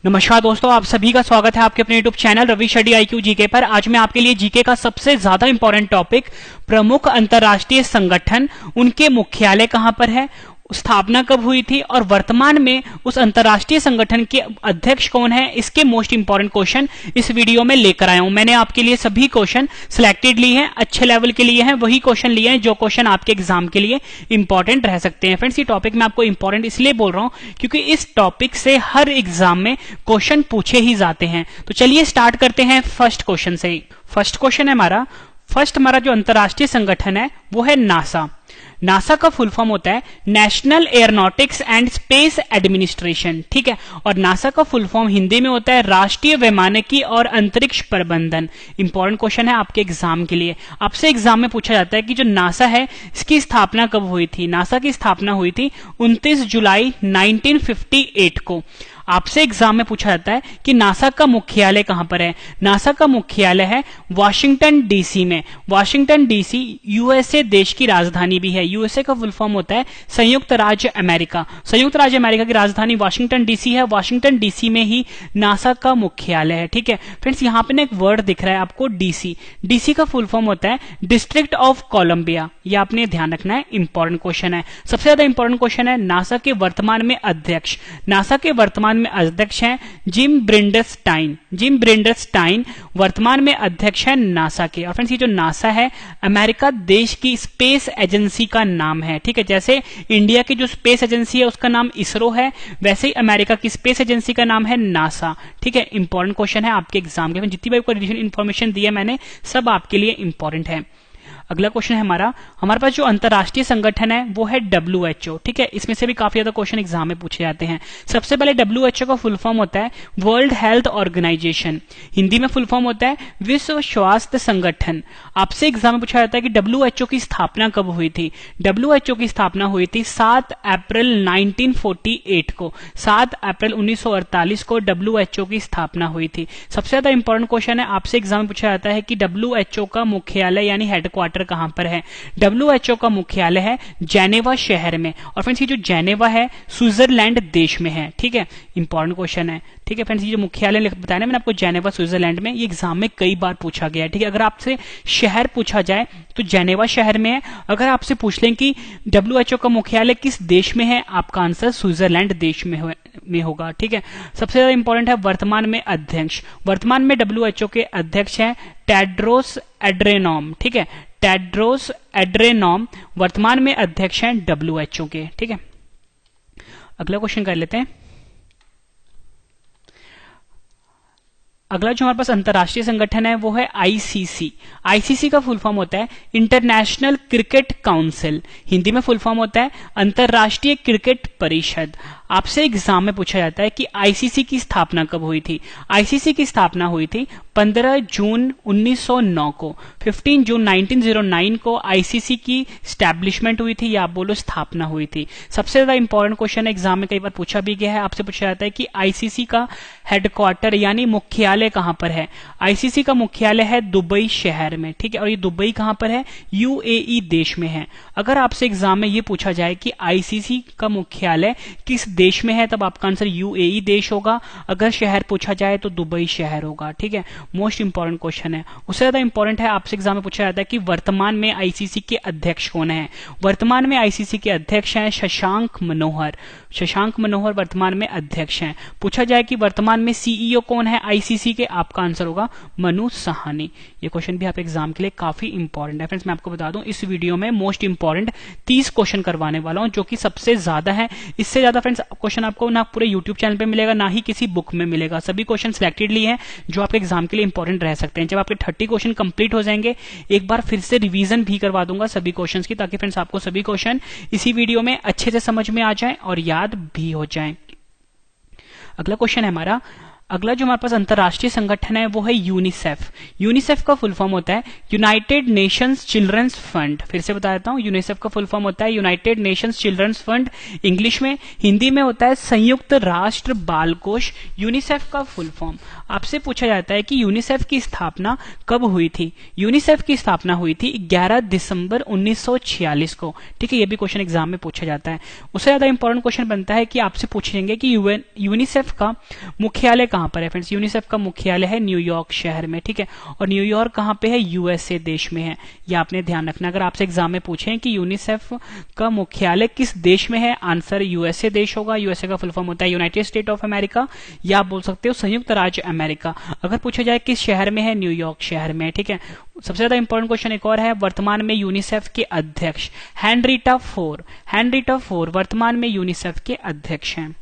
नमस्कार दोस्तों, आप सभी का स्वागत है आपके अपने YouTube channel Ravi Shetty IQ GK पर। आज मैं आपके लिए जीके का सबसे ज्यादा इंपॉर्टेंट टॉपिक प्रमुख अंतर्राष्ट्रीय संगठन, उनके मुख्यालय कहां पर है, स्थापना कब हुई थी और वर्तमान में उस अंतर्राष्ट्रीय संगठन के अध्यक्ष कौन है, इसके मोस्ट इंपॉर्टेंट क्वेश्चन इस वीडियो में लेकर आया हूं। मैंने आपके लिए सभी क्वेश्चन सिलेक्टेड लिए हैं, अच्छे लेवल के लिए हैं, वही क्वेश्चन लिए हैं जो क्वेश्चन आपके एग्जाम के लिए इंपॉर्टेंट रह सकते हैं। फ्रेंड्स, ये टॉपिक मैं आपको इंपॉर्टेंट इसलिए बोल रहा हूं क्योंकि इस टॉपिक से हर एग्जाम में क्वेश्चन पूछे ही जाते हैं। तो चलिए स्टार्ट करते हैं फर्स्ट क्वेश्चन से। फर्स्ट क्वेश्चन है हमारा जो अंतर्राष्ट्रीय संगठन है वो है नासा। नासा का फुल फॉर्म होता है national aeronautics and space administration, ठीक है। और नासा का फुल फॉर्म हिंदी में होता है राष्ट्रीय वैमानिकी और अंतरिक्ष प्रबंधन। इंपॉर्टेंट क्वेश्चन है आपके एग्जाम के लिए। आपसे एग्जाम में पूछा जाता है कि जो नासा है इसकी स्थापना कब हुई थी। नासा की स्थापना हुई थी 29 जुलाई 1958 को। आपसे एग्जाम में पूछा जाता है कि नासा का मुख्यालय कहां पर है। नासा का मुख्यालय है वाशिंगटन डीसी में। वाशिंगटन डीसी यूएसए देश की राजधानी भी है। यूएसए का फुल फॉर्म होता है संयुक्त राज्य अमेरिका। संयुक्त राज्य अमेरिका की राजधानी वाशिंगटन डीसी है। वाशिंगटन डीसी में ही नासा का मुख्यालय है, ठीक है। फ्रेंड्स, यहां पे ना एक वर्ड दिख रहा है आपको, डीसी। डीसी का फुल फॉर्म होता है डिस्ट्रिक्ट ऑफ कोलंबिया। यह आपने ध्यान रखना है, इंपॉर्टेंट क्वेश्चन है। सबसे ज्यादा इंपॉर्टेंट क्वेश्चन है नासा के वर्तमान में अध्यक्ष। नासा के वर्तमान में अध्यक्ष हैं जिम ब्रिंडरस्टाइन। जिम ब्रिंडरस्टाइन वर्तमान में अध्यक्ष है नासा के। और फ्रेंड्स, ये जो नासा है अमेरिका देश की स्पेस एजेंसी का नाम है, ठीक है। जैसे इंडिया की जो स्पेस एजेंसी है उसका नाम इसरो है, वैसे ही अमेरिका की स्पेस एजेंसी का नाम है नासा, ठीक है। इंपॉर्टेंट क्वेश्चन है आपके एग्जाम के। जितनी भी आपको इन्फॉर्मेशन दी है मैंने, सब आपके लिए इंपॉर्टेंट है। अगला क्वेश्चन है हमारे पास जो अंतरराष्ट्रीय संगठन है वो है WHO, ठीक है। इसमें से भी काफी ज्यादा क्वेश्चन एग्जाम में पूछे जाते हैं। सबसे पहले WHO का फुल फॉर्म होता है वर्ल्ड हेल्थ ऑर्गेनाइजेशन। हिंदी में फुल फॉर्म होता है विश्व स्वास्थ्य संगठन। आपसे एग्जाम में पूछा जाता है कि WHO की स्थापना कब हुई थी। WHO की स्थापना हुई थी 7 अप्रैल 1948 को। 7 अप्रैल 1948 को WHO की स्थापना हुई थी। सबसे ज्यादा इंपॉर्टेंट क्वेश्चन है आपसे एग्जाम में पूछा जाता है कि WHO का मुख्यालय यानी हेडक्वार्टर कहां पर है। WHO का मुख्यालय है जेनेवा शहर में। और फ्रेंड्स, ये जो जेनेवा है स्विट्जरलैंड देश में है, ठीक है। इंपॉर्टेंट क्वेश्चन है, ठीक है। फ्रेंड्स, ये जो मुख्यालय बताया ना मैंने आपको जेनेवा स्विट्जरलैंड में, ये एग्जाम में कई बार पूछा गया है, ठीक है। अगर आपसे शहर पूछा जाए तो जेनेवा शहर में है। अगर आपसे पूछ लें कि WHO का मुख्यालय किस देश में है, आपका आंसर स्विट्जरलैंड देश में होगा, ठीक है। सबसे ज्यादा इंपॉर्टेंट है वर्तमान में अध्यक्ष। वर्तमान में WHO के अध्यक्ष हैं टेड्रोस एड्रेनॉम, ठीक है। टेड्रोस एड्रेनॉम वर्तमान में अध्यक्ष हैं WHO के, ठीक है। अगला क्वेश्चन कर लेते हैं। अगला जो हमारे पास अंतरराष्ट्रीय संगठन है वो है ICC। ICC का फुल फॉर्म होता है इंटरनेशनल क्रिकेट काउंसिल। हिंदी में फुल फॉर्म होता है अंतरराष्ट्रीय क्रिकेट परिषद। आपसे एग्जाम में पूछा जाता है कि ICC की स्थापना कब हुई थी। ICC की स्थापना हुई थी 15 जून 1909 को। 15 जून 1909 को ICC की स्टैब्लिशमेंट हुई थी, या आप बोलो स्थापना हुई थी। सबसे ज्यादा इंपॉर्टेंट क्वेश्चन एग्जाम में कई बार पूछा भी गया है। आपसे पूछा जाता है कि ICC का हेडक्वार्टर यानी मुख्यालय कहां पर है। ICC का मुख्यालय है दुबई शहर में, ठीक है। और ये दुबई कहां पर है, UAE देश में है। अगर आपसे एग्जाम में ये पूछा जाए कि ICC का मुख्यालय किस देश में है, तब आपका आंसर UAE देश होगा। अगर शहर पूछा जाए तो दुबई शहर होगा, ठीक है। मोस्ट इंपॉर्टेंट क्वेश्चन है। उससे ज्यादा इंपॉर्टेंट है आपसे एग्जाम में पूछा जाता है कि वर्तमान में ICC के अध्यक्ष कौन है। वर्तमान में ICC के अध्यक्ष हैं शशांक मनोहर। शशांक मनोहर वर्तमान में अध्यक्ष हैं। पूछा जाए कि वर्तमान में CEO कौन है ICC के, आपका आंसर होगा मनु सहानी। ये क्वेश्चन भी आप एग्जाम के लिए काफी इंपॉर्टेंट है। फ्रेंड्स, मैं आपको बता दूं इस वीडियो में मोस्ट इंपॉर्टेंट 30 क्वेश्चन करवाने वाला हूं, जो कि सबसे ज्यादा है। इससे ज्यादा फ्रेंड्स क्वेश्चन आपको ना पूरे YouTube चैनल पे मिलेगा, ना ही किसी बुक में मिलेगा। सभी क्वेश्चन सिलेक्टेडली हैं जो आपके एग्जाम के लिए इंपॉर्टेंट रह सकते हैं। जब आपके 30 क्वेश्चन कंप्लीट हो जाएंगे, एक बार फिर से रिवीजन भी करवा दूंगा सभी क्वेश्चन की, ताकि फ्रेंड्स आपको सभी क्वेश्चन इसी वीडियो में अच्छे से समझ में आ जाए और याद भी हो जाए। अगला क्वेश्चन है अगला जो हमारे पास अंतरराष्ट्रीय संगठन है वो है यूनिसेफ। यूनिसेफ का फुल फॉर्म होता है यूनाइटेड नेशंस चिल्ड्रंस फंड। फिर से बता देता हूं, यूनिसेफ का फुल फॉर्म होता है United Nations Children's Fund English में। हिंदी में होता है संयुक्त राष्ट्र बाल कोष। यूनिसेफ का फुल फॉर्म आपसे पूछा जाता है कि यूनिसेफ की स्थापना कब हुई थी। यूनिसेफ की स्थापना हुई थी 11 दिसंबर 1946 को। ठीक है, ये भी क्वेश्चन एग्जाम में पूछा जाता है। उससे ज्यादा इंपॉर्टेंट क्वेश्चन बनता है कि आपसे पूछेंगे कि यूनिसेफ का मुख्यालय कहां पर है। फ्रेंड्स, यूनिसेफ का मुख्यालय है न्यूयॉर्क शहर में। ठीक है, और न्यूयॉर्क कहां पे है, यूएसए देश में है। ये आपने ध्यान रखना। अगर आपसे एग्जाम में पूछें कि यूनिसेफ का मुख्यालय किस देश में है, आंसर यूएसए देश होगा। यूएसए का फुल फॉर्म होता है यूनाइटेड स्टेट ऑफ अमेरिका, या आप बोल सकते हो संयुक्त राज्य अमेरिका। अगर पूछा जाए किस शहर में है, न्यूयॉर्क शहर में। ठीक है, सबसे ज्यादा इंपॉर्टेंट क्वेश्चन एक और है, वर्तमान में यूनिसेफ के अध्यक्ष हेनरिटा फोर वर्तमान में यूनिसेफ के अध्यक्ष हैं।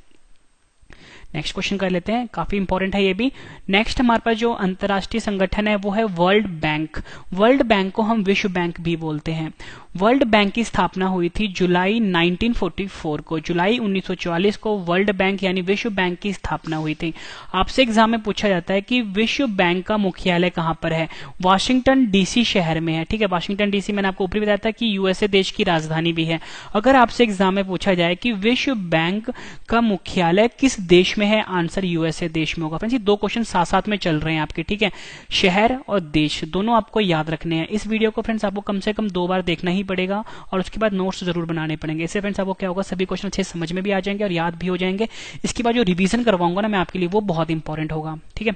नेक्स्ट क्वेश्चन कर लेते हैं, काफी इंपॉर्टेंट है ये भी। नेक्स्ट हमारे पास जो अंतरराष्ट्रीय संगठन है वो है वर्ल्ड बैंक। वर्ल्ड बैंक को हम विश्व बैंक भी बोलते हैं। वर्ल्ड बैंक की स्थापना हुई थी जुलाई 1944 को। जुलाई 1944 को वर्ल्ड बैंक यानी विश्व बैंक की स्थापना हुई थी। आपसे एग्जाम में पूछा जाता है कि विश्व बैंक का मुख्यालय कहां पर है। वाशिंगटन डीसी शहर में है। ठीक है, वाशिंगटन डीसी मैंने आपको ऊपर बताया था कि यूएसए देश की राजधानी भी है। अगर आपसे एग्जाम में पूछा जाए कि विश्व बैंक का मुख्यालय किस देश में है, आंसर यूएसए देश में होगा। फ्रेंड्स, ये दो क्वेश्चन साथ साथ में चल रहे हैं आपके। ठीक है, शहर और देश दोनों आपको याद रखने हैं। इस वीडियो को फ्रेंड्स आपको कम से कम 2 बार देखना ही पड़ेगा और उसके बाद नोट्स जरूर बनाने पड़ेंगे। इससे फ्रेंड्स आपको क्या होगा, सभी क्वेश्चन अच्छे समझ में भी आ जाएंगे और याद भी हो जाएंगे। इसके बाद जो रिवीजन करवाऊंगा ना मैं आपके लिए, वो बहुत इंपॉर्टेंट होगा। ठीक है,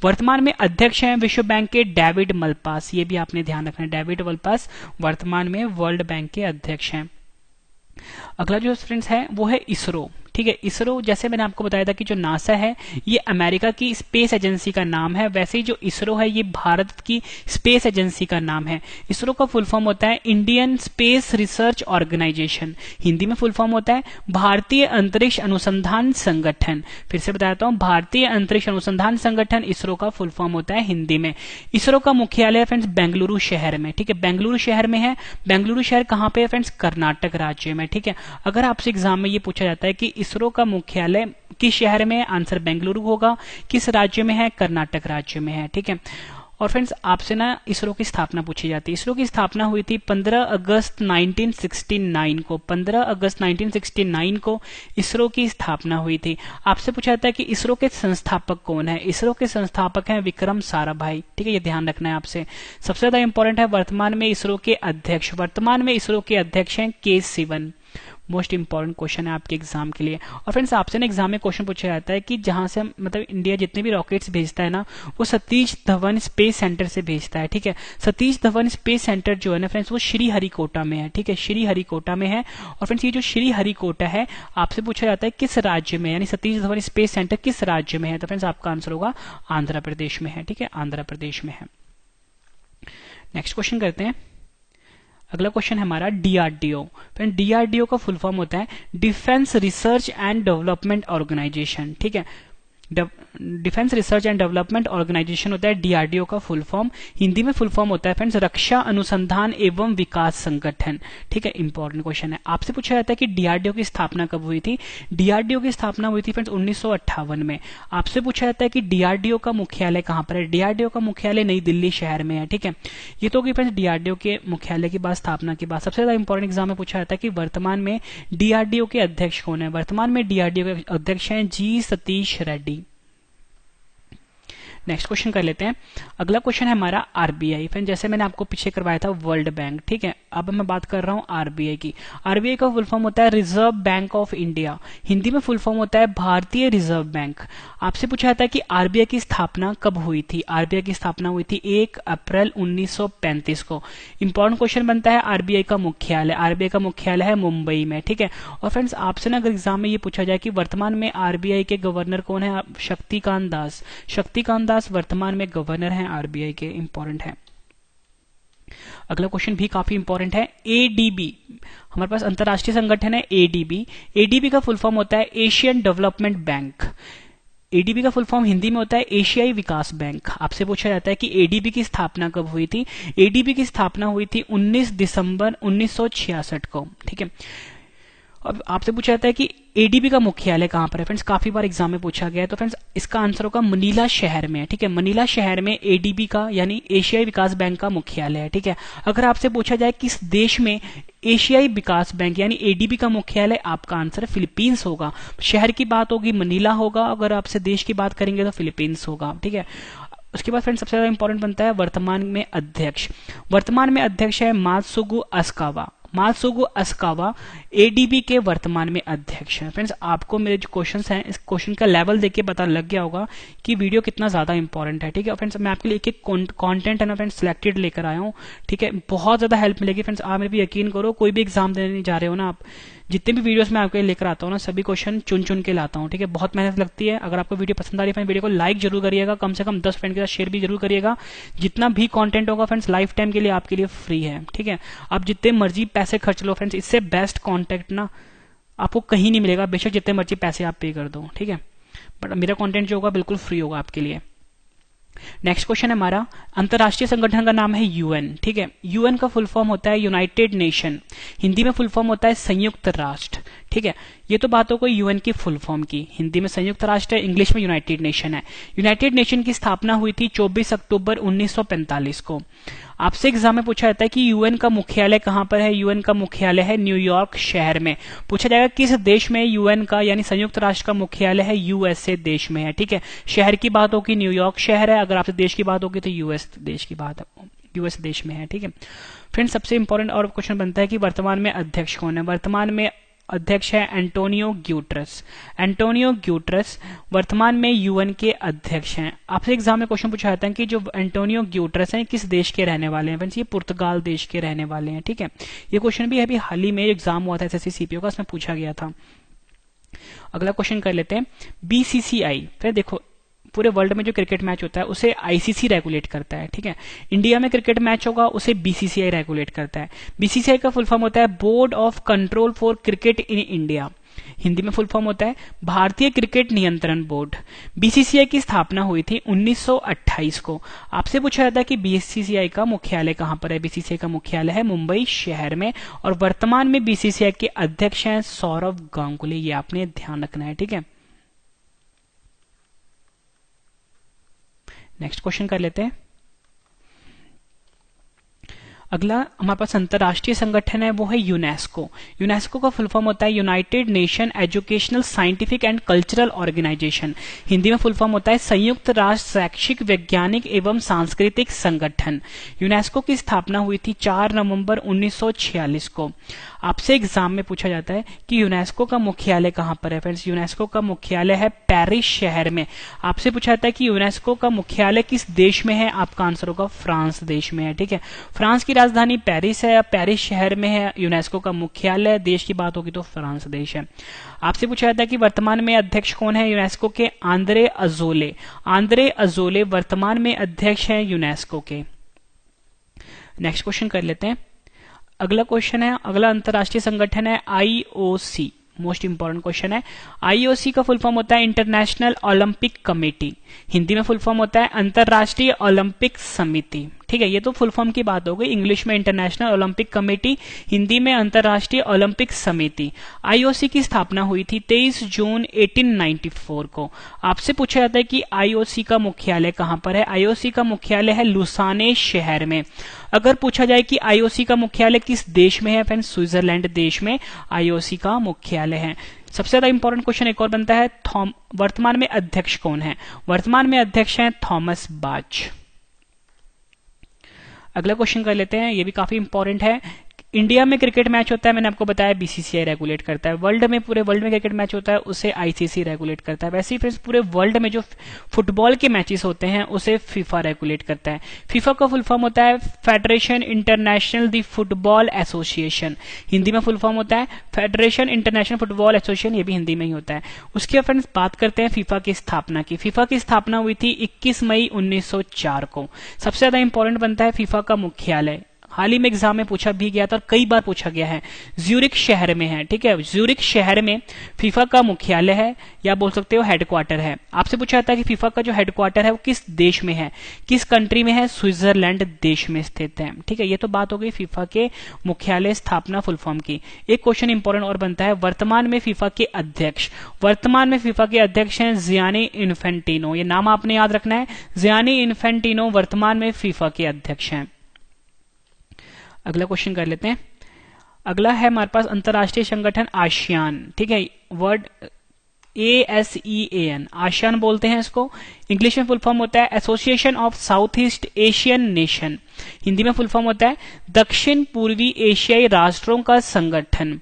वर्तमान में अध्यक्ष हैं विश्व बैंक के डेविड मलपास। ये भी आपने ध्यान रखना है, डेविड मलपास वर्तमान में वर्ल्ड बैंक के अध्यक्ष हैं। अगला जो फ्रेंड्स है वो है इसरो। ठीक है, इसरो जैसे मैंने आपको बताया था कि जो नासा है ये अमेरिका की स्पेस एजेंसी का नाम है, वैसे ही जो इसरो है ये भारत की स्पेस एजेंसी का नाम है। इसरो का फुल फॉर्म होता है Indian Space Research Organisation. Hindi में फुल फॉर्म होता है भारतीय अंतरिक्ष अनुसंधान संगठन। फिर से बताता हूं, भारतीय अंतरिक्ष अनुसंधान संगठन इसरो का फुल फॉर्म होता है हिंदी में। इसरो का मुख्यालय फ्रेंड्स बेंगलुरु शहर में। ठीक है, बेंगलुरु शहर में है। बेंगलुरु शहर कहां पे है फ्रेंड्स, कर्नाटक राज्य में। ठीक है, अगर आपसे एग्जाम में ये पूछा जाता है कि इसरो का मुख्यालय किस शहर में है, आंसर बेंगलुरु होगा। किस राज्य में है, कर्नाटक राज्य में है। ठीक है, और फ्रेंड्स आपसे ना इसरो की स्थापना पूछी जाती है। इसरो की स्थापना हुई थी 15 अगस्त 1969 को। 15 अगस्त 1969 को इसरो की स्थापना हुई थी। आपसे पूछा जाता है कि इसरो के संस्थापक कौन है। इसरो के संस्थापक हैं विक्रम साराभाई। ठीक है, ये ध्यान रखना है आपसे। सबसे ज्यादा इंपॉर्टेंट है वर्तमान में इसरो के अध्यक्ष। वर्तमान में इसरो के अध्यक्ष हैं के सिवन। मोस्ट इंपॉर्टेंट क्वेश्चन है आपके एग्जाम के लिए। और फ्रेंड्स आपसे ना एग्जाम में क्वेश्चन पूछा जाता है कि जहां से मतलब इंडिया जितने भी रॉकेट्स भेजता है ना, वो सतीश धवन स्पेस सेंटर से भेजता है। ठीक है, सतीश धवन स्पेस सेंटर जो है ना फ्रेंड्स वो श्रीहरिकोटा में है। ठीक है, श्रीहरिकोटा में है। और फ्रेंड्स ये जो श्रीहरिकोटा है आपसे पूछा जाता है किस राज्य में, यानी सतीश धवन स्पेस सेंटर किस राज्य में है, तो फ्रेंड्स आपका आंसर होगा आंध्र प्रदेश में है। ठीक है, आंध्र प्रदेश में है। नेक्स्ट क्वेश्चन करते हैं। अगला क्वेश्चन है हमारा डीआरडीओ। फ्रेंड डीआरडीओ का फुल फॉर्म होता है Defence Research and Development Organisation. ठीक है, Defence Research and Development Organisation होता है डीआरडीओ का फुल फॉर्म। हिंदी में फुल फॉर्म होता है फ्रेंड्स रक्षा अनुसंधान एवं विकास संगठन। ठीक है, इंपॉर्टेंट क्वेश्चन है। आपसे पूछा जाता है कि डीआरडीओ की स्थापना कब हुई थी। डीआरडीओ की स्थापना हुई थी फ्रेंड्स 1958 में। आपसे पूछा जाता है कि डीआरडीओ का मुख्यालय कहां पर है। डीआरडीओ का मुख्यालय नई दिल्ली शहर में है। ठीक है, ये तो फ्रेंड्स डीआरडीओ के मुख्यालय के बाद, स्थापना के बाद। सबसे ज्यादा इंपॉर्टेंट एग्जाम में पूछा जाता है कि वर्तमान में डीआरडीओ के अध्यक्ष कौन है। वर्तमान में डीआरडीओ के अध्यक्ष हैं जी सतीश रेड्डी। नेक्स्ट क्वेश्चन कर लेते हैं। अगला क्वेश्चन है हमारा आरबीआई। फ्रेंड जैसे मैंने आपको पीछे करवाया था वर्ल्ड बैंक। ठीक है, अब मैं बात कर रहा हूं आरबीआई की। आरबीआई का फुल फॉर्म होता है reserve bank of India. Hindi में फुल फॉर्म होता है भारतीय रिजर्व बैंक। आपसे पूछा जाता है कि आरबीआई की स्थापना कब हुई थी। आरबीआई की स्थापना हुई थी 1 अप्रैल 1935 को। इंपॉर्टेंट क्वेश्चन बनता है आरबीआई का मुख्यालय। आरबीआई का मुख्यालय है मुंबई में। ठीक है, और फ्रेंड्स आपसे ना अगर एग्जाम में ये पूछा जाए कि वर्तमान में आरबीआई के गवर्नर कौन है, शक्तिकांत दास। शक्तिकांत दास वर्तमान में गवर्नर हैं आरबीआई के। इंपॉर्टेंट है। अगला क्वेश्चन भी काफी इंपॉर्टेंट है। एडीबी हमारे पास अंतरराष्ट्रीय संगठन है एडीबी। एडीबी का फुल फॉर्म होता है एशियन डेवलपमेंट बैंक। एडीबी का फुल फॉर्म हिंदी में होता है एशियाई विकास बैंक। आपसे पूछा जाता है कि एडीबी की स्थापना कब हुई थी। एडीबी की स्थापना हुई थी 19 दिसंबर 1966 को। ठीक है, अब आपसे पूछा जाता है कि एडीबी का मुख्यालय कहां पर है फ्रेंड्स, काफी बार एग्जाम में पूछा गया है। तो फ्रेंड्स इसका आंसर होगा मनीला शहर में है। ठीक है, मनीला शहर में एडीबी का यानी एशियाई विकास बैंक का मुख्यालय है। ठीक है, अगर आपसे पूछा जाए किस देश में एशियाई विकास बैंक यानी एडीबी का मुख्यालय, आपका आंसर फिलीपींस होगा। शहर की बात होगी मनीला होगा, अगर आपसे देश की बात करेंगे तो फिलीपींस होगा। ठीक है, उसके बाद फ्रेंड्स सबसे ज्यादा इंपॉर्टेंट बनता है वर्तमान में अध्यक्ष। वर्तमान में अध्यक्ष है मात्सुगु अस्कावा। मात्सुगु अस्कावा एडीबी के वर्तमान में अध्यक्ष हैं। फ्रेंड्स आपको मेरे जो क्वेश्चंस हैं इस क्वेश्चन का लेवल देख के पता लग गया होगा कि वीडियो कितना ज्यादा इंपॉर्टेंट है। ठीक है फ्रेंड्स, मैं आपके लिए एक एक कंटेंट है ना फ्रेंड्स सिलेक्टेड लेकर आया हूँ। ठीक है, बहुत ज्यादा हेल्प मिलेगी फ्रेंड्स। आप मेरे भी यकीन करो, कोई भी एग्जाम देने जा रहे हो ना आप, जितने भी वीडियोस मैं आपके लिए लेकर आता हूँ ना, सभी क्वेश्चन चुन चुन के लाता हूँ। ठीक है, बहुत मेहनत लगती है। अगर आपको वीडियो पसंद आ रही है वीडियो को लाइक जरूर करिएगा, कम से कम 10 फ्रेंड के साथ शेयर भी जरूर करिएगा। जितना भी कंटेंट होगा फ्रेंड्स लाइफ टाइम के लिए आपके लिए फ्री है। ठीक है, आप जितने मर्जी पैसे खर्च लो फ्रेंड्स, इससे बेस्ट कॉन्टेंट ना आपको कहीं नहीं मिलेगा, बेशक जितने मर्जी पैसे आप पे कर दो। ठीक है, बट मेरा कंटेंट जो होगा बिल्कुल फ्री होगा आपके लिए। नेक्स्ट क्वेश्चन है हमारा, अंतरराष्ट्रीय संगठन का नाम है यूएन। ठीक है, यूएन का फुल फॉर्म होता है यूनाइटेड नेशन, हिंदी में फुल फॉर्म होता है संयुक्त राष्ट्र। ठीक है, ये तो बात हो गई यूएन की फुल फॉर्म की। हिंदी में संयुक्त राष्ट्र है, इंग्लिश में यूनाइटेड नेशन है। यूनाइटेड नेशन की स्थापना हुई थी 24 अक्टूबर 1945 को। आपसे एग्जाम में पूछा जाता है कि यूएन का मुख्यालय कहां पर है। यूएन का मुख्यालय है न्यूयॉर्क शहर में। पूछा जाएगा किस देश में यूएन का यानी संयुक्त राष्ट्र का मुख्यालय है, यूएसए देश में है। ठीक है, शहर की बात होगी न्यूयॉर्क शहर है, अगर आपसे देश की बात होगी तो यूएस देश की बात है, यूएस देश में है। ठीक है फ्रेंड्स, सबसे इंपॉर्टेंट और क्वेश्चन बनता है कि वर्तमान में अध्यक्ष कौन है। वर्तमान में अध्यक्ष है एंटोनियो ग्यूटरस। एंटोनियो ग्यूटरस वर्तमान में यूएन के अध्यक्ष हैं। आपसे एग्जाम में क्वेश्चन पूछा जाता है कि जो एंटोनियो ग्यूटरस हैं किस देश के रहने वाले हैं। फ्रेंड्स ये पुर्तगाल देश के रहने वाले हैं। ठीक है, ये क्वेश्चन भी अभी हाल ही में एग्जाम हुआ था एसएससी सीपीओ का, उसमें पूछा गया था। अगला क्वेश्चन कर लेते हैं, बीसीसीआई। फिर देखो पूरे वर्ल्ड में जो क्रिकेट मैच होता है उसे आईसीसी रेगुलेट करता है। ठीक है, इंडिया में क्रिकेट मैच होगा उसे बीसीसीआई रेगुलेट करता है। बीसीसीआई का फुल फॉर्म होता है board of control for cricket in India, Hindi में फुल फॉर्म होता है भारतीय क्रिकेट नियंत्रण बोर्ड। बीसीसीआई की स्थापना हुई थी 1928 को। आपसे पूछा जाता है कि बीसीसीआई का मुख्यालय कहां पर है। बीसीसीआई का मुख्यालय है मुंबई शहर में, और वर्तमान में बीसीसीआई के अध्यक्ष हैं सौरव गांगुली। ये आपने ध्यान रखना है। ठीक है, नेक्स्ट क्वेश्चन कर लेते हैं। अगला हमारे पास अंतरराष्ट्रीय संगठन है, वो है यूनेस्को। यूनेस्को का फुल फॉर्म होता है United Nation Educational Scientific and Cultural Organisation, Hindi में फुल फॉर्म होता है संयुक्त राष्ट्र शैक्षिक वैज्ञानिक एवं सांस्कृतिक संगठन। यूनेस्को की स्थापना हुई थी 4 नवंबर 1946 को। आपसे एग्जाम में पूछा जाता है कि यूनेस्को का मुख्यालय कहां पर है। फ्रेंड्स यूनेस्को का मुख्यालय है पेरिस शहर में। आपसे पूछा जाता है कि यूनेस्को का मुख्यालय किस देश में है, आपका आंसर होगा फ्रांस देश में है। ठीक है, फ्रांस की राजधानी पेरिस है, पेरिस शहर में है यूनेस्को का मुख्यालय। देश की बात होगी तो फ्रांस देश है। आपसे पूछा जाता है कि वर्तमान में अध्यक्ष कौन है यूनेस्को के, आंद्रे अजोले। आंद्रे अजोले वर्तमान में अध्यक्ष हैं यूनेस्को के। नेक्स्ट क्वेश्चन कर लेते हैं। अगला क्वेश्चन है, अगला अंतरराष्ट्रीय संगठन है आईओसी। मोस्ट इंपॉर्टेंट क्वेश्चन है। आईओसी का फुल फॉर्म होता है इंटरनेशनल ओलंपिक कमेटी, हिंदी में फुल फॉर्म होता है अंतरराष्ट्रीय ओलंपिक समिति। ठीक है, ये तो फुल फॉर्म की बात हो गई। इंग्लिश में इंटरनेशनल ओलंपिक कमेटी, हिंदी में अंतरराष्ट्रीय ओलंपिक समिति। आईओसी की स्थापना हुई थी 23 जून 1894 को। आपसे पूछा जाता है कि आईओसी का मुख्यालय कहां पर है। आईओसी का मुख्यालय है लुसाने शहर में। अगर पूछा जाए कि आईओसी का मुख्यालय किस देश में है, फ्रेंड्स स्विट्जरलैंड देश में आईओसी का मुख्यालय है। सबसे ज्यादा इंपॉर्टेंट क्वेश्चन एक और बनता है, वर्तमान में अध्यक्ष कौन है। वर्तमान में अध्यक्ष हैं थॉमस बाच। अगला क्वेश्चन कर लेते हैं, ये भी काफी इंपॉर्टेंट है। इंडिया में क्रिकेट मैच होता है, मैंने आपको बताया बीसीसीआई रेगुलेट करता है। वर्ल्ड में पूरे वर्ल्ड में क्रिकेट मैच होता है उसे आईसीसी रेगुलेट करता है। वैसे ही फ्रेंड्स पूरे वर्ल्ड में जो फुटबॉल के मैचेस होते हैं उसे फीफा रेगुलेट करता है। फीफा का फुल फॉर्म होता है फेडरेशन इंटरनेशनल दी फुटबॉल एसोसिएशन, हिंदी में फुल फॉर्म होता है फेडरेशन इंटरनेशनल फुटबॉल एसोसिएशन, ये भी हिंदी में ही होता है। उसके फ्रेंड्स बात करते हैं फीफा की स्थापना की। फीफा की स्थापना हुई थी 21 मई 1904 को। सबसे ज्यादा इंपॉर्टेंट बनता है फीफा का मुख्यालय। हाल ही में एग्जाम में पूछा भी गया था और कई बार पूछा गया है, ज्यूरिख शहर में है। ठीक है, ज्यूरिख शहर में फीफा का मुख्यालय है या बोल सकते हो हेडक्वार्टर है। आपसे पूछा जाता है कि फीफा का जो हेडक्वार्टर है वो किस देश में है, किस कंट्री में है, स्विट्जरलैंड देश में स्थित है। ठीक है, ये तो बात हो गई फीफा के मुख्यालय स्थापना फुल फॉर्म की। एक क्वेश्चन इंपॉर्टेंट और बनता है, वर्तमान में फीफा के अध्यक्ष, वर्तमान में फीफा के अध्यक्ष हैं जियानी इन्फेंटिनो। ये नाम आपने याद रखना है, जियानी इन्फेंटिनो वर्तमान में फीफा के अध्यक्ष हैं। अगला क्वेश्चन कर लेते हैं। अगला है हमारे पास अंतरराष्ट्रीय संगठन आसियान। ठीक है, वर्ड ASEAN, आसियान बोलते हैं इसको। इंग्लिश में फुल फॉर्म होता है association of south east Asian nation. Hindi में फुल फॉर्म होता है दक्षिण पूर्वी एशियाई राष्ट्रों का संगठन।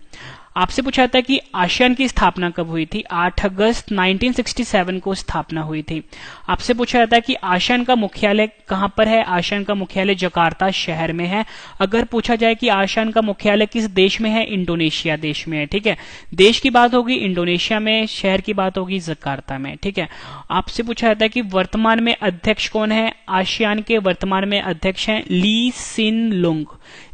आपसे पूछा जाता है कि आसियान की स्थापना कब हुई थी। 8 अगस्त 1967 को स्थापना हुई थी। आपसे पूछा जाता है कि आसियान का मुख्यालय कहां पर है। आसियान का मुख्यालय जकार्ता शहर में है। अगर पूछा जाए कि आसियान का मुख्यालय किस देश में है, इंडोनेशिया देश में है। ठीक है, देश की बात होगी इंडोनेशिया में, शहर की बात होगी जकार्ता में। ठीक है, आपसे पूछा जाता है कि वर्तमान में अध्यक्ष कौन है। आसियान के वर्तमान में अध्यक्ष हैं ली सिन लुंग।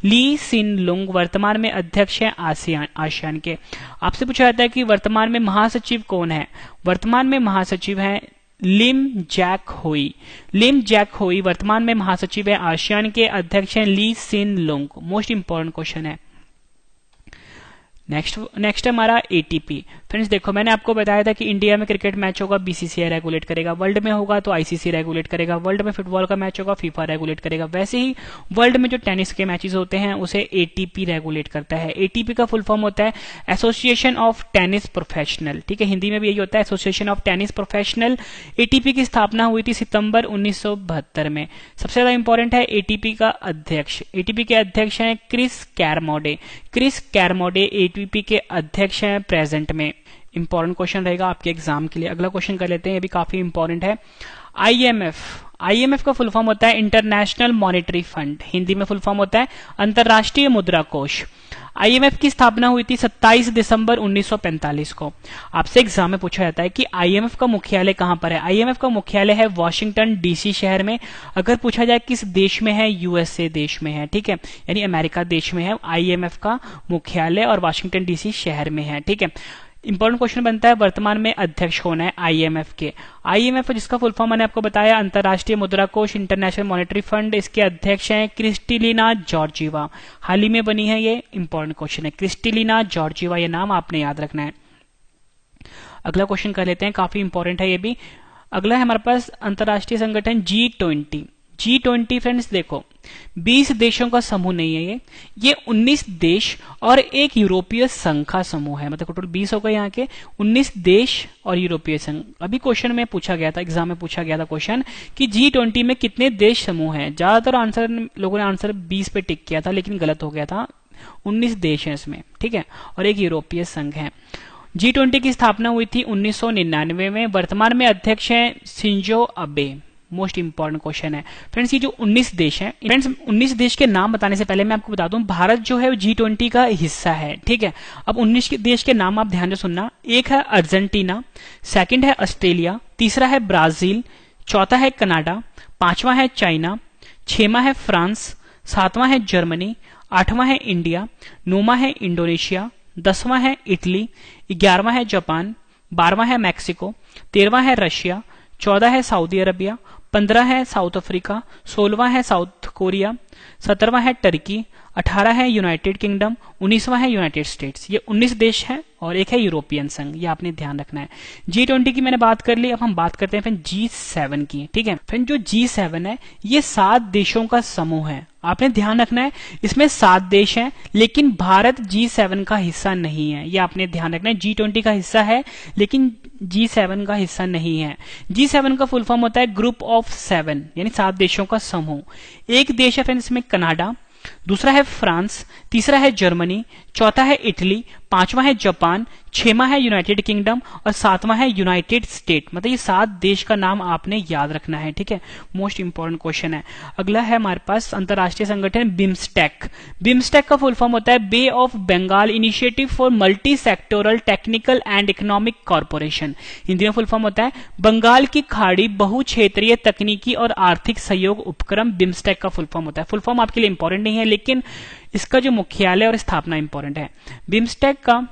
ली सिन लुंग वर्तमान में अध्यक्ष हैं आसियान के। आपसे पूछा जाता है कि वर्तमान में महासचिव कौन है। वर्तमान में महासचिव हैं लिम जैक होई। लिम जैक होई वर्तमान में महासचिव है। आसियान के अध्यक्ष हैं ली सिन लुंग। मोस्ट इंपॉर्टेंट क्वेश्चन है। नेक्स्ट हमारा ATP। फ्रेंड्स देखो, मैंने आपको बताया था कि इंडिया में क्रिकेट मैच होगा BCCI रेगुलेट करेगा, वर्ल्ड में होगा तो ICC रेगुलेट करेगा, वर्ल्ड में फुटबॉल का मैच होगा फीफा रेगुलेट करेगा। वैसे ही वर्ल्ड में जो टेनिस के मैचेस होते हैं उसे ATP रेगुलेट करता है। ATP का फुल फॉर्म होता है एसोसिएशन ऑफ टेनिस प्रोफेशनल। ठीक है, हिंदी में भी यही होता है association of tennis professional. ATP की स्थापना हुई थी सितंबर 1972 में। सबसे ज्यादा इंपॉर्टेंट है ATP का अध्यक्ष। ATP के अध्यक्ष हैं क्रिस कैरमोडे। क्रिस कैरमोडे ATP के अध्यक्ष हैं प्रेजेंट में। इंपॉर्टेंट क्वेश्चन रहेगा आपके एग्जाम के लिए। अगला क्वेश्चन कर लेते हैं, ये भी काफी इंपॉर्टेंट है। IMF का फुल फॉर्म होता है इंटरनेशनल मॉनेटरी फंड। हिंदी में फुल फॉर्म होता है अंतरराष्ट्रीय मुद्रा कोष। IMF की स्थापना हुई थी 27 दिसंबर 1945 को। आपसे एग्जाम में पूछा जाता है कि IMF का मुख्यालय कहां पर है। IMF का मुख्यालय है वॉशिंगटन DC शहर में। अगर पूछा जाए किस देश में है, USA देश में है। ठीक है, यानी अमेरिका देश में है IMF का मुख्यालय और वॉशिंगटन DC शहर में है। ठीक है, इंपॉर्टेंट क्वेश्चन बनता है वर्तमान में अध्यक्ष कौन है IMF के। IMF जिसका फुल फॉर्म मैंने आपको बताया अंतरराष्ट्रीय मुद्रा कोष, इंटरनेशनल मॉनेटरी फंड। इसके अध्यक्ष हैं क्रिस्टलिना जॉर्जिवा। हाल ही में बनी है, ये इंपॉर्टेंट क्वेश्चन है क्रिस्टलिना जॉर्जिवा, ये नाम आपने याद रखना है। अगला क्वेश्चन कर लेते हैं, काफी इंपॉर्टेंट है ये भी। अगला है हमारे पास अंतरराष्ट्रीय संगठन G20। G20 फ्रेंड्स देखो 20 देशों का समूह नहीं है ये 19 देश और एक यूरोपीय संघ का समूह है। मतलब टोटल 20 हो गए यहाँ के, 19 देश और यूरोपीय संघ। अभी क्वेश्चन में पूछा गया था, एग्जाम में पूछा गया था क्वेश्चन कि G20 में कितने देश समूह हैं। ज्यादातर आंसर लोगों ने आंसर 20 पे टिक किया था, लेकिन गलत हो गया था। 19 देश हैं इसमें, ठीक है, और एक यूरोपीय संघ है। G20 की स्थापना हुई थी 1999 में। वर्तमान में अध्यक्ष हैं Shinzo Abe. Most important question है फ्रेंड्स। ये जो 19 देश हैं, फ्रेंड्स 19 देश के नाम बताने से पहले मैं आपको बता दूं भारत जो है G20 का हिस्सा है। ठीक है, अब 19 देश के नाम आप ध्यान से सुनना। एक है अर्जेंटीना, सेकंड है ऑस्ट्रेलिया, तीसरा है ब्राजील, चौथा है कनाडा, पांचवा है चाइना, छठवां है फ्रांस, सातवां है जर्मनी, आठवां है इंडिया, नौवां है इंडोनेशिया, 10वां है इटली, 11वां है जापान, 12वां है मैक्सिको, 13वां है रशिया, 14 है सऊदी अरबिया, 15 है साउथ अफ्रीका, 16वां है साउथ कोरिया, 17वां है टर्की, 18 है यूनाइटेड किंगडम, 19वां है यूनाइटेड स्टेट्स। ये 19 देश हैं और एक है यूरोपियन संघ, ये आपने ध्यान रखना है। G20 की मैंने बात कर ली, अब हम बात करते हैं फिर G7 की। ठीक है, फिर जो G7 है ये 7 देशों का समूह है। आपने ध्यान रखना है, इसमें 7 देश हैं, लेकिन भारत G7 का हिस्सा नहीं है। ये आपने ध्यान रखना है, G20 का हिस्सा है लेकिन G7 का हिस्सा नहीं है। G7 का फुल फॉर्म होता है ग्रुप ऑफ 7, यानी 7 देशों का समूह। एक देश है फ्रेंड्स इसमें कनाडा, दूसरा है फ्रांस, तीसरा है जर्मनी, चौथा है इटली, पांचवा है जापान, छठवां है यूनाइटेड किंगडम और सातवां है यूनाइटेड स्टेट। मतलब ये 7 देश का नाम आपने याद रखना है। ठीक है, मोस्ट इंपॉर्टेंट क्वेश्चन है। अगला है हमारे पास अंतरराष्ट्रीय संगठन बिम्स्टेक। बिम्स्टेक का फुल फॉर्म होता है bay of Bengal initiative for multi sectoral technical and economic corporation. Hindi में फुल फॉर्म होता है बंगाल की खाड़ी बहुक्षेत्रीय तकनीकी और आर्थिक सहयोग उपक्रम। बिम्स्टेक का फुल फॉर्म होता है। फुल फॉर्म आपके लिए इंपॉर्टेंट नहीं है, लेकिन लेकिन इसका जो मुख्यालय और स्थापना इंपॉर्टेंट है। बिम्स्टेक का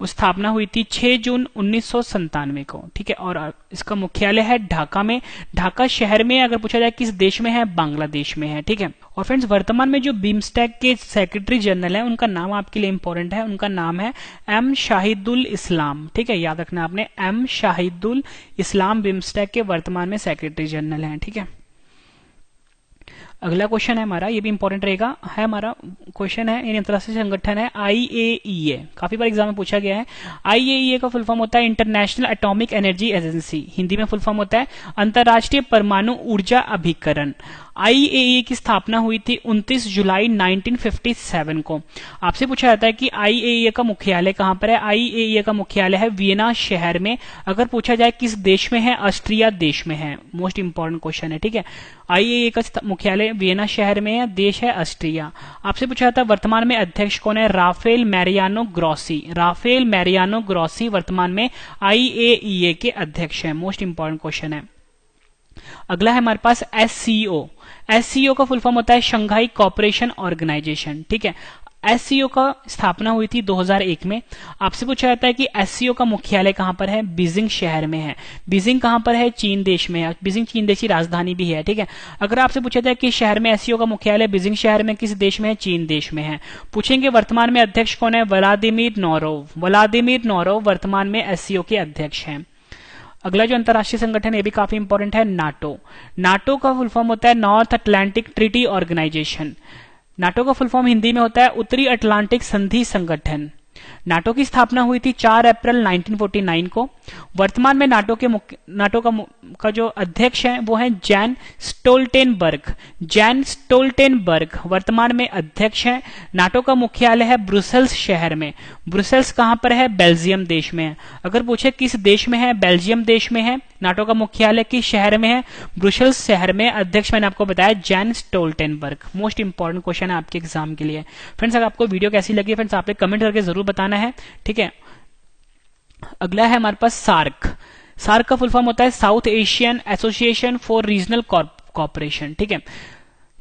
स्थापना हुई थी 6 जून 1997 को, ठीक है, और इसका मुख्यालय है ढाका में। ढाका शहर में अगर पूछा जाए किस देश में है, बांग्लादेश में है, ठीक है। और फ्रेंड्स, वर्तमान में जो बिम्स्टेक के सेक्रेटरी जनरल है उनका नाम आपके लिए इंपॉर्टेंट है, उनका नाम है एम शाहिदुल इस्लाम, ठीक है, याद रखना आपने, एम शाहिदुल इस्लाम बिम्स्टेक के वर्तमान में सेक्रेटरी जनरल हैं, ठीक है। अगला क्वेश्चन है हमारा, ये भी इंपॉर्टेंट रहेगा, है हमारा क्वेश्चन है, इन अंतरराष्ट्रीय संगठन है IAEA, काफी बार एग्जाम में पूछा गया है। IAEA का फुल फॉर्म होता है international atomic energy agency, Hindi में फुल फॉर्म होता है अंतरराष्ट्रीय परमाणु ऊर्जा अभिकरण। IAEA की स्थापना हुई थी 29 जुलाई 1957 को। आपसे पूछा जाता है कि IAEA का मुख्यालय कहां पर है। IAEA का मुख्यालय है वियना शहर में। अगर पूछा जाए किस देश में है, ऑस्ट्रिया देश में है। मोस्ट इंपॉर्टेंट क्वेश्चन है, ठीक है। IAEA का मुख्यालय वियना शहर में है, देश है ऑस्ट्रिया। आपसे पूछा जाता है वर्तमान में अध्यक्ष कौन है, राफेल मैरियानो ग्रोसी। राफेल मैरियानो ग्रोसी वर्तमान में IAEA के अध्यक्ष है। मोस्ट इंपॉर्टेंट क्वेश्चन है। अगला है हमारे पास SCO। SCO का फुल फॉर्म होता है शंघाई कोऑपरेशन ऑर्गेनाइजेशन, ठीक है। SCO का स्थापना हुई थी 2001 में। आपसे पूछा जाता है कि SCO का मुख्यालय कहां पर है, बीजिंग शहर में है। बीजिंग कहां पर है, चीन देश में है। बीजिंग चीन देश की राजधानी भी है, ठीक है। अगर आपसे पूछा जाए कि शहर में SCO का मुख्यालय बीजिंग शहर में किस देश में है, चीन देश में है। पूछेंगे वर्तमान में अध्यक्ष कौन है, व्लादिमीर नोरोव। व्लादिमीर नोरोव वर्तमान में SCO के अध्यक्ष हैं। अगला जो अंतरराष्ट्रीय संगठन है ये भी काफी इंपॉर्टेंट है, नाटो। नाटो का फुल फॉर्म होता है North Atlantic Treaty Organisation. NATO का फुल फॉर्म हिंदी में होता है उत्तरी अटलांटिक संधि संगठन। नाटो की स्थापना हुई थी 4 अप्रैल 1949 को। वर्तमान में नाटो का जो अध्यक्ष है वो है जैन स्टोल्टेनबर्ग। जैन स्टोल्टेनबर्ग वर्तमान में अध्यक्ष है। नाटो का मुख्यालय है ब्रुसेल्स शहर में। ब्रुसेल्स कहां पर है, बेल्जियम देश में है। अगर पूछे किस देश में है, बेल्जियम देश में है। नाटो का मुख्यालय किस शहर में है, ब्रुसेल्स शहर में। अध्यक्ष मैंने आपको बताया Jain Stoltenberg. Most important question है आपके एग्जाम के लिए। फ्रेंड्स, अगर आपको वीडियो कैसी लगी फ्रेंड्स आपने कमेंट करके जरूर बताना है, ठीक है। अगला है हमारे पास सार्क। सार्क का फुल फॉर्म होता है south Asian association for regional corporation, ठीक है।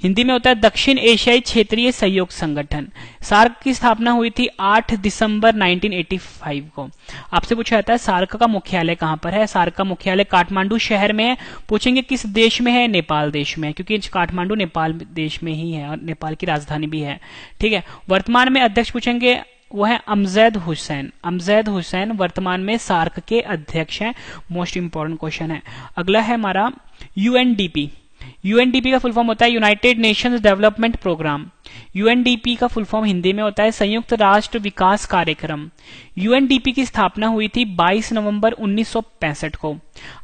हिंदी में होता है दक्षिण एशियाई क्षेत्रीय सहयोग संगठन। सार्क की स्थापना हुई थी 8 दिसंबर 1985 को। आपसे पूछा जाता है सार्क का मुख्यालय कहां पर है। सार्क का मुख्यालय काठमांडू शहर में है। पूछेंगे किस देश में है, नेपाल देश में है, क्योंकि काठमांडू नेपाल देश में ही है और नेपाल की राजधानी भी है, ठीक है। वर्तमान में अध्यक्ष पूछेंगे वो है अमजद हुसैन। अमजद हुसैन वर्तमान में सार्क के अध्यक्ष हैं। मोस्ट इंपॉर्टेंट क्वेश्चन है। अगला है हमारा UNDP। UNDP का फुल फॉर्म होता है United Nations Development Programme. UNDP का फुल फॉर्म हिंदी में होता है संयुक्त राष्ट्र विकास कार्यक्रम। UNDP की स्थापना हुई थी 22 नवंबर 1965 को।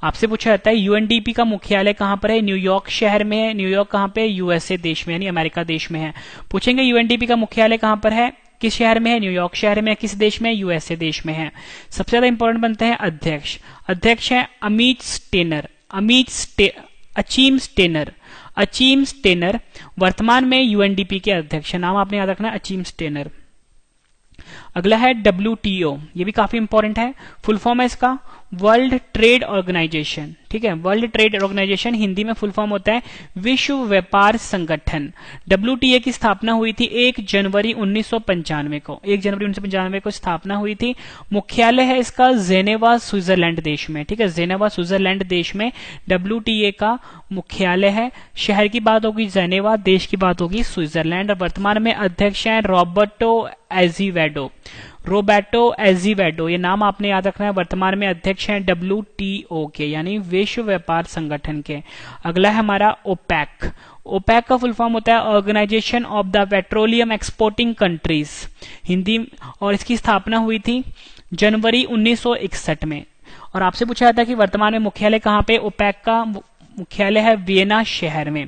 आपसे पूछा जाता है UNDP का मुख्यालय कहां पर है, न्यूयॉर्क शहर में है। न्यूयॉर्क कहां पे, USA देश में यानी अमेरिका देश में है। पूछेंगे UNDP का मुख्यालय कहां पर है, किस शहर में है, न्यूयॉर्क शहर में। किस देश में, USA देश में है। सबसे ज्यादा इंपॉर्टेंट बनते हैं अध्यक्ष। अध्यक्ष है अमीत Steiner. Achim Steiner. Achim Steiner वर्तमान में UNDP के अध्यक्ष। नाम आपने याद रखना, अचीम स्टेनर। अगला है WTO। ये भी काफी इंपॉर्टेंट है। फुल फॉर्म है इसका वर्ल्ड ट्रेड ऑर्गेनाइजेशन, ठीक है। वर्ल्ड ट्रेड ऑर्गेनाइजेशन हिंदी में फुल फॉर्म होता है विश्व व्यापार संगठन। WTO की स्थापना हुई थी 1 जनवरी 1995 को। 1 जनवरी 1995 को स्थापना हुई थी। मुख्यालय है इसका जेनेवा स्विट्जरलैंड देश में, ठीक है। जेनेवा स्विट्जरलैंड देश में WTO का मुख्यालय है। शहर की बात होगी जेनेवा, देश की बात होगी स्विट्जरलैंड। और वर्तमान में अध्यक्ष हैं रॉबर्टो एजीवेडो। रोबर्टो एजीवेडो, ये नाम आपने याद रखना है। वर्तमान में अध्यक्ष हैं WTO के यानी विश्व व्यापार संगठन के। अगला है हमारा ओपेक। ओपेक का फुल फॉर्म होता है Organisation of the Petroleum Exporting Countries Hindi, और इसकी स्थापना हुई थी जनवरी 1961 में। और आपसे पूछा जाता है कि वर्तमान में मुख्यालय कहां पे, ओपेक का मुख्यालय है वियना शहर में।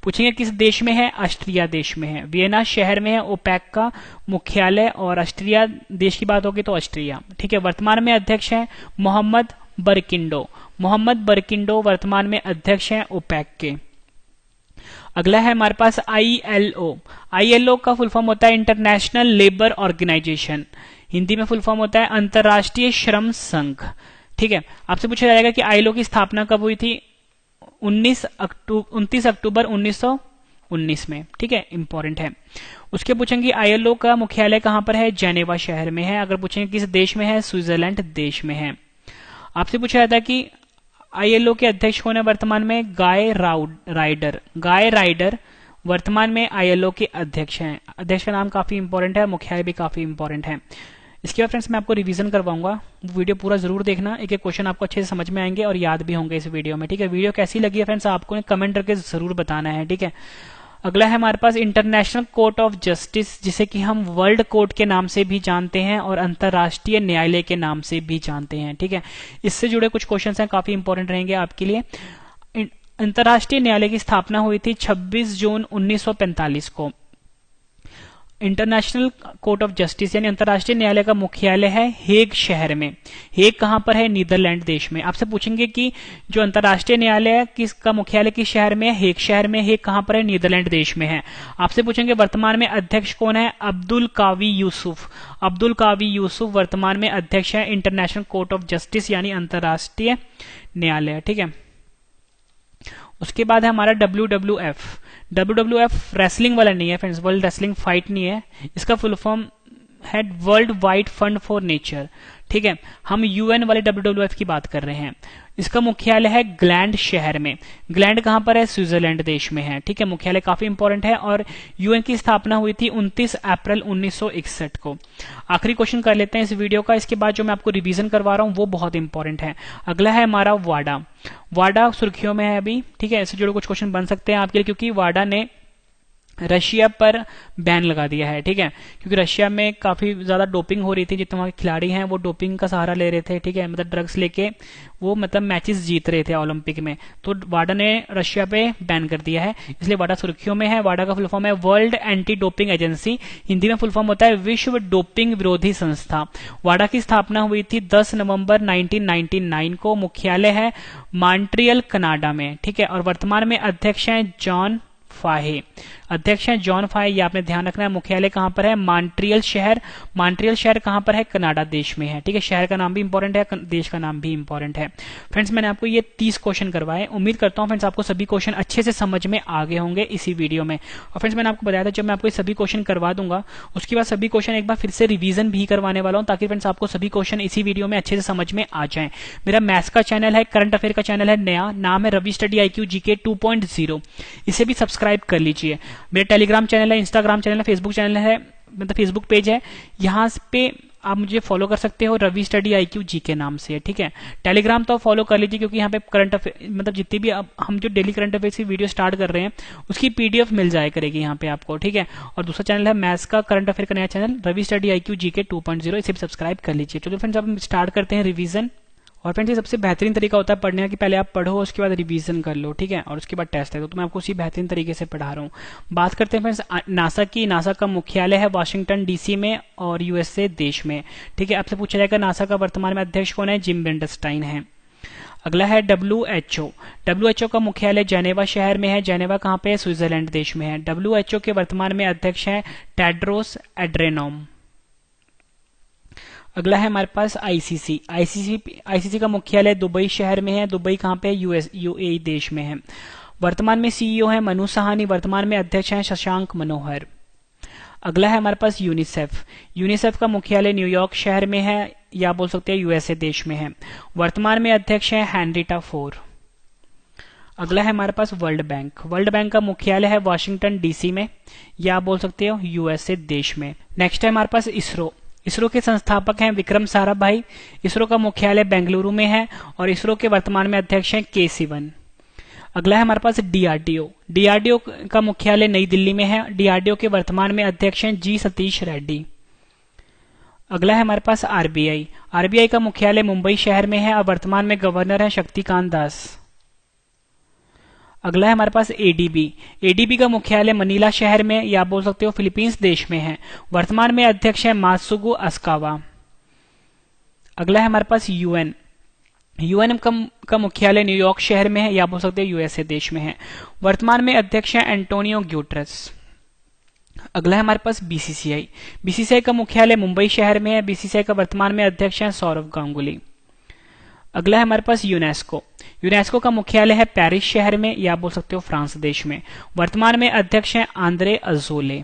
पूछेंगे किस देश में है, ऑस्ट्रिया देश में है। वियना शहर में है ओपेक का मुख्यालय, और ऑस्ट्रिया देश की बात होगी तो ऑस्ट्रिया, ठीक है। वर्तमान में अध्यक्ष हैं मोहम्मद बरकिंडो। मोहम्मद बरकिंडो वर्तमान में अध्यक्ष हैं ओपेक के। अगला है हमारे पास ILO। ILO का फुल फॉर्म होता है इंटरनेशनल लेबर ऑर्गेनाइजेशन। हिंदी में फुल फॉर्म होता है अंतरराष्ट्रीय श्रम संघ, ठीक है। आपसे पूछा जाएगा कि ILO की स्थापना कब हुई थी, 29 अक्टूबर 19 में, ठीक है, इंपॉर्टेंट है। उसके पूछेंगे आईएलओ का मुख्यालय कहां पर है, जेनेवा शहर में है। अगर पूछेंगे किस देश में है, स्विट्जरलैंड देश में है। आपसे पूछा जाता है कि आईएलओ के अध्यक्ष कौन है वर्तमान में, गाय राइडर वर्तमान में आईएलओ के अध्यक्ष हैं। अध्यक्ष का नाम काफी इंपॉर्टेंट है, मुख्यालय भी काफी इंपॉर्टेंट है। इसके बाद फ्रेंड्स मैं आपको रिवीजन करवाऊंगा, वीडियो पूरा जरूर देखना, एक एक क्वेश्चन आपको अच्छे से समझ में आएंगे और याद भी होंगे इस वीडियो में, ठीक है। वीडियो कैसी लगी है फ्रेंड्स आपको कमेंट करके जरूर बताना है, ठीक है। अगला है हमारे पास इंटरनेशनल कोर्ट ऑफ जस्टिस, जिसे कि हम वर्ल्ड कोर्ट के नाम से भी जानते हैं और अंतरराष्ट्रीय न्यायालय के नाम से भी जानते हैं, ठीक है। इससे जुड़े कुछ क्वेश्चंस हैं, काफी इंपॉर्टेंट रहेंगे आपके लिए। अंतरराष्ट्रीय न्यायालय की स्थापना हुई थी 26 जून 1945 को। इंटरनेशनल कोर्ट ऑफ जस्टिस यानी अंतरराष्ट्रीय न्यायालय का मुख्यालय है हेग शहर में। हेग कहां पर है, नीदरलैंड देश में। आपसे पूछेंगे कि जो अंतरराष्ट्रीय न्यायालय है किसका मुख्यालय किस शहर में है, हेग शहर में। हेग कहां पर है, नीदरलैंड देश में है। आपसे पूछेंगे वर्तमान में अध्यक्ष कौन है, अब्दुल कावी यूसुफ। अब्दुल कावी यूसुफ वर्तमान में अध्यक्ष है इंटरनेशनल कोर्ट ऑफ जस्टिस यानी अंतरराष्ट्रीय न्यायालय, ठीक है। उसके बाद है हमारा WWF रेसलिंग वाला नहीं है फ्रेंड्स, वर्ल्ड रेसलिंग फाइट नहीं है, इसका फुल फॉर्म है world wide fund for nature, ठीक है। हम यूएन वाले WWF की बात कर रहे हैं। इसका मुख्यालय है ग्लैंड शहर में। ग्लैंड कहां पर है, स्विट्जरलैंड देश में है, ठीक है। मुख्यालय काफी इंपॉर्टेंट है और यूएन की स्थापना हुई थी 29 अप्रैल 1961 को। आखिरी क्वेश्चन कर लेते हैं इस वीडियो का, इसके बाद जो मैं आपको रिवीजन करवा रहा हूं वो बहुत इंपॉर्टेंट है। अगला है हमारा वाडा सुर्खियों में है अभी, ठीक है। इससे जुड़े कुछ क्वेश्चन बन सकते हैं आपके लिए, क्योंकि वाडा ने रशिया पर बैन लगा दिया है, ठीक है। क्योंकि रशिया में काफी ज्यादा डोपिंग हो रही थी, जितने वहां के खिलाड़ी हैं वो डोपिंग का सहारा ले रहे थे, ठीक है, मतलब ड्रग्स लेके वो मतलब मैचेस जीत रहे थे ओलंपिक में, तो वाडा ने रशिया पे बैन कर दिया है, इसलिए वाडा सुर्खियों में है। वाडा का फुल फॉर्म है world anti doping agency, Hindi में फुल फॉर्म होता है विश्व डोपिंग विरोधी संस्था। वाडा की स्थापना हुई थी 10 नवंबर 1999 को। मुख्यालय है मॉन्ट्रियल कनाडा में, ठीक है। और वर्तमान में अध्यक्ष हैं जॉन फाहे, अध्यक्ष हैं जॉन फाहे, ये आपने ध्यान रखना है। मुख्यालय कहां पर है, मॉन्ट्रियल शहर। मॉन्ट्रियल शहर कहां पर है, कनाडा देश में है, ठीक है। शहर का नाम भी इंपॉर्टेंट है, देश का नाम भी इंपॉर्टेंट है। फ्रेंड्स मैंने आपको ये 30 क्वेश्चन करवाए, उम्मीद करता हूं फ्रेंड्स आपको सभी क्वेश्चन अच्छे से समझ में आ गए होंगे इसी वीडियो में। और फ्रेंड्स मैंने आपको बताया था जब मैं आपको सभी क्वेश्चन करवा दूंगा उसके बाद सभी क्वेश्चन एक बार फिर से रिवीजन भी करवाने वाला हूं, ताकि फ्रेंड्स आपको सभी क्वेश्चन इसी वीडियो में अच्छे से समझ में आ जाए। मेरा मैथ्स का चैनल है, करंट अफेयर का चैनल है नया, नाम है रवि स्टडी IQ GK 2.0, इसे भी सब्सक्राइब कर लीजिए। मेरा टेलीग्राम चैनल है, इंस्टाग्राम चैनल है, फेसबुक चैनल है, मतलब फेसबुक पेज है, यहाँ पे आप मुझे फॉलो कर सकते हो रवि स्टडी IQ GK नाम से, ठीक है। टेलीग्राम तो फॉलो कर लीजिए, क्योंकि यहाँ पे करंट अफेयर मतलब जितनी भी अब हम जो डेली करंट अफेयर की वीडियो स्टार्ट कर रहे हैं उसकी PDF मिल जाया करेगी यहाँ पे आपको, ठीक है। और दूसरा चैनल है मैथ्स का करंट अफेयर का नया channel Ravi study IQ GK 2.0, इसे भी सब्सक्राइब कर लीजिए। चलो फ्रेंड्स अब हम स्टार्ट करते हैं रिवीजन। और फ्रेंड्स ये सबसे बेहतरीन तरीका होता है पढ़ने का कि पहले आप पढ़ो उसके बाद रिवीजन कर लो, ठीक है, और उसके बाद टेस्ट है, तो मैं आपको उसी बेहतरीन तरीके से पढ़ा रहा हूँ। बात करते हैं फ्रेंड्स नासा की। नासा का मुख्यालय है वाशिंगटन DC में और USA देश में, ठीक है। आपसे पूछा जाएगा नासा का वर्तमान में अध्यक्ष कौन है, जिम वेंडरस्टाइन है। अगला है WHO का मुख्यालय जेनेवा शहर में है। जेनेवा कहाँ पे है, स्विट्जरलैंड देश में है। WHO के वर्तमान में अध्यक्ष है टेड्रोस एड्रेनोम। अगला है हमारे पास ICC का मुख्यालय दुबई शहर में है। दुबई कहां पे है, UAE देश में है। वर्तमान में CEO है मनु सहानी, वर्तमान में अध्यक्ष हैं शशांक मनोहर। अगला है हमारे पास यूनिसेफ का मुख्यालय न्यूयॉर्क शहर में है, या बोल सकते हैं USA देश में है। वर्तमान में अध्यक्ष हैं हेनरिटा फोर। अगला है हमारे पास वर्ल्ड बैंक का मुख्यालय है वाशिंगटन DC में, या बोल सकते हो USA देश में। नेक्स्ट है हमारे पास इसरो के संस्थापक हैं विक्रम साराभाई। इसरो का मुख्यालय बेंगलुरु में है और इसरो के वर्तमान में अध्यक्ष हैं K Sivan। अगला है हमारे पास DRDO का मुख्यालय नई दिल्ली में है। DRDO के वर्तमान में अध्यक्ष हैं G सतीश रेड्डी। अगला है हमारे पास RBI का मुख्यालय मुंबई शहर में है और वर्तमान में गवर्नर है शक्तिकांत दास। अगला है हमारे पास ADB का मुख्यालय मनीला शहर में, या बोल सकते हो फिलीपींस देश में है। वर्तमान में अध्यक्ष है मात्सुगु अस्कावा। अगला है हमारे पास UN का मुख्यालय न्यूयॉर्क शहर में है, या बोल सकते हो USA देश में है। वर्तमान में अध्यक्ष है एंटोनियो ग्यूटरस। अगला है हमारे पास BCCI का मुख्यालय मुंबई शहर में है। BCCI का वर्तमान में अध्यक्ष है सौरव गांगुली। अगला है हमारे पास यूनेस्को यूनेस्को का मुख्यालय है पेरिस शहर में या बोल सकते हो फ्रांस देश में। वर्तमान में अध्यक्ष हैं आंद्रे अजोले।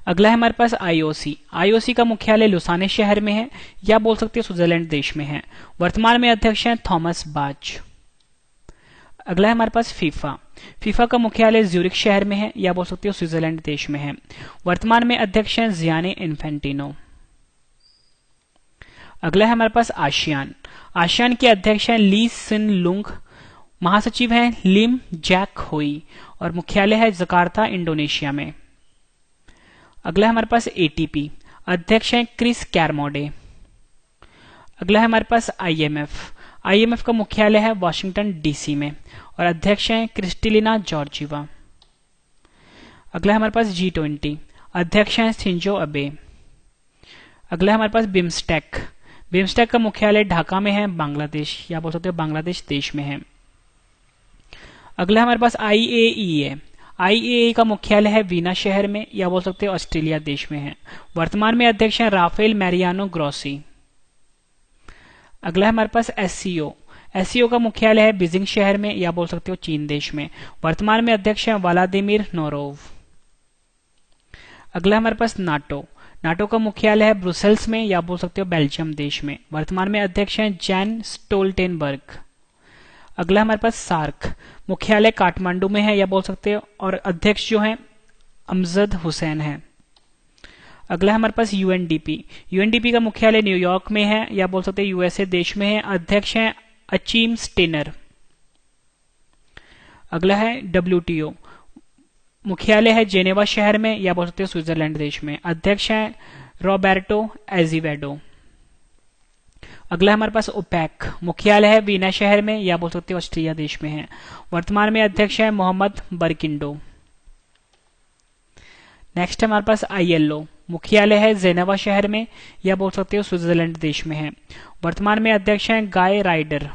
अगला है हमारे पास आईओसी। आईओसी का मुख्यालय लुसाने शहर में है या बोल सकते हो स्विट्जरलैंड देश में है। वर्तमान में अध्यक्ष हैं थॉमस बाच। अगला है हमारे पास फीफा। फीफा का मुख्यालय ज्यूरिख शहर में है या बोल सकते हो स्विट्जरलैंड देश में है। वर्तमान में अध्यक्ष हैं जियानी इन्फेंटिनो। अगला है हमारे पास आसियान। आसियान के अध्यक्ष हैं ली सिन लुंग। महासचिव हैं लिम जैक होई और मुख्यालय है जकार्ता इंडोनेशिया में। अगला है हमारे पास एटीपी। अध्यक्ष हैं क्रिस कैरमोडे। अगला है हमारे पास आईएमएफ। आईएमएफ का मुख्यालय है वाशिंगटन डीसी में और अध्यक्ष हैं क्रिस्टेलिना जॉर्जिवा। अगला है हमारे पास G20। अध्यक्ष हैं शिंजो अबे। अगला है हमारे पास बिम्स्टेक। बिम्स्टेक का मुख्यालय ढाका में है, बांग्लादेश या बोल सकते हो बांग्लादेश देश में है। अगला है हमारे पास IAEA। IAEA का मुख्यालय है वीना शहर में या बोल सकते हो ऑस्ट्रेलिया देश में है। वर्तमान में अध्यक्ष हैं राफेल मैरियानो ग्रोसी। अगला है हमारे पास SCO। SCO का मुख्यालय है बीजिंग शहर में या बोल सकते हो चीन देश में। वर्तमान में अध्यक्ष हैं व्लादिमीर नोरोव। अगला है हमारे पास नाटो। नाटो का मुख्यालय है ब्रुसेल्स में या बोल सकते हो बेल्जियम देश में। वर्तमान में अध्यक्ष हैं जैन स्टोल्टेनबर्ग। अगला हमारे पास सार्क। मुख्यालय काठमांडू में है या बोल सकते हो और अध्यक्ष जो है अमजद हुसैन है। अगला हमारे पास यूएनडीपी। यूएनडीपी का मुख्यालय न्यूयॉर्क में है या बोल सकते हैं यूएसए देश में है। अध्यक्ष हैं अचीम स्टेनर। अगला है WTO। मुख्यालय है जेनेवा शहर में या बोल सकते हो स्विट्जरलैंड देश में। अध्यक्ष हैं रॉबर्टो एजिवेडो। अगला हमारे पास ओपेक। मुख्यालय है वीना शहर में या बोल सकते हो ऑस्ट्रिया देश में है। वर्तमान में अध्यक्ष है मोहम्मद बरकिंडो। नेक्स्ट हमारे पास ILO। मुख्यालय है जेनेवा शहर में या बोल सकते हो स्विट्जरलैंड देश में है। वर्तमान में अध्यक्ष हैं गाय राइडर।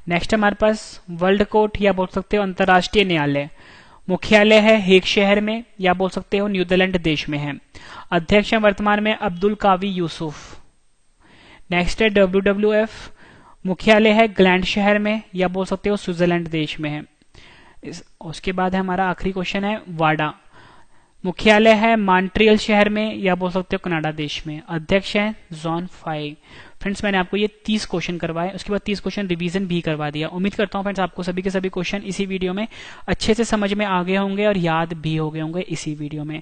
नेक्स्ट हमारे पास वर्ल्ड कोर्ट या बोल सकते हो अंतर्राष्ट्रीय न्यायालय। मुख्यालय है हेग शहर में या बोल सकते हो न्यूजीलैंड देश में है। अध्यक्ष हैं वर्तमान में अब्दुल कावी यूसुफ। नेक्स्ट है WWF। मुख्यालय है ग्लैंड शहर में या बोल सकते हो स्विट्जरलैंड देश में है। उसके बाद है हमारा आखिरी क्वेश्चन है वाडा। मुख्यालय है मॉन्ट्रियल शहर में या बोल सकते हो कनाडा देश में। अध्यक्ष हैं जॉन फाई। फ्रेंड्स मैंने आपको ये 30 क्वेश्चन करवाए, उसके बाद 30 क्वेश्चन रिवीजन भी करवा दिया। उम्मीद करता हूँ फ्रेंड्स आपको सभी के सभी क्वेश्चन इसी वीडियो में अच्छे से समझ में आ गए होंगे और याद भी हो गए होंगे इसी वीडियो में।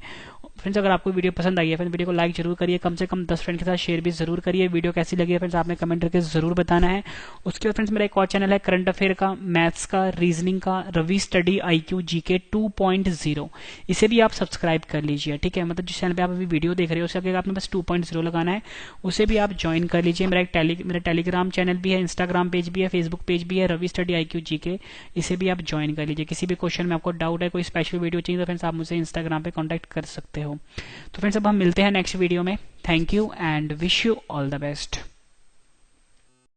फ्रेंड्स अगर आपको वीडियो पसंद आई है फ्रेंड्स वीडियो को लाइक जरूर करिए, कम से कम 10 फ्रेंड के साथ शेयर भी जरूर करिए। वीडियो कैसी लगी है फ्रेंड्स आपने कमेंट करके जरूर बताना है। उसके बाद फ्रेंड्स मेरा एक और चैनल है करंट अफेयर का, मैथ्स का, रीजनिंग का, रवि स्टडी IQ GK 2.0। इसे भी आप सब्सक्राइब कर लीजिए, ठीक है। मतलब जिस चैनल पे आप अभी वीडियो देख रहे हो उसके आगे आपने बस 2.0 लगाना है, उसे भी आप ज्वाइन कर लीजिए। मेरा टेलीग्राम चैनल भी है, इंस्टाग्राम पेज भी है, फेसबुक पेज भी है, रवि स्टडी IQ GK, इसे भी आप ज्वाइन कर लीजिए। किसी भी क्वेश्चन में आपको डाउट है, कोई स्पेशल वीडियो चाहिए तो फ्रेंड्स आप मुझे इंस्टाग्राम पे कांटेक्ट कर सकते हो। तो फ्रेंड्स अब हम मिलते हैं नेक्स्ट वीडियो में। Thank you and wish you all the best.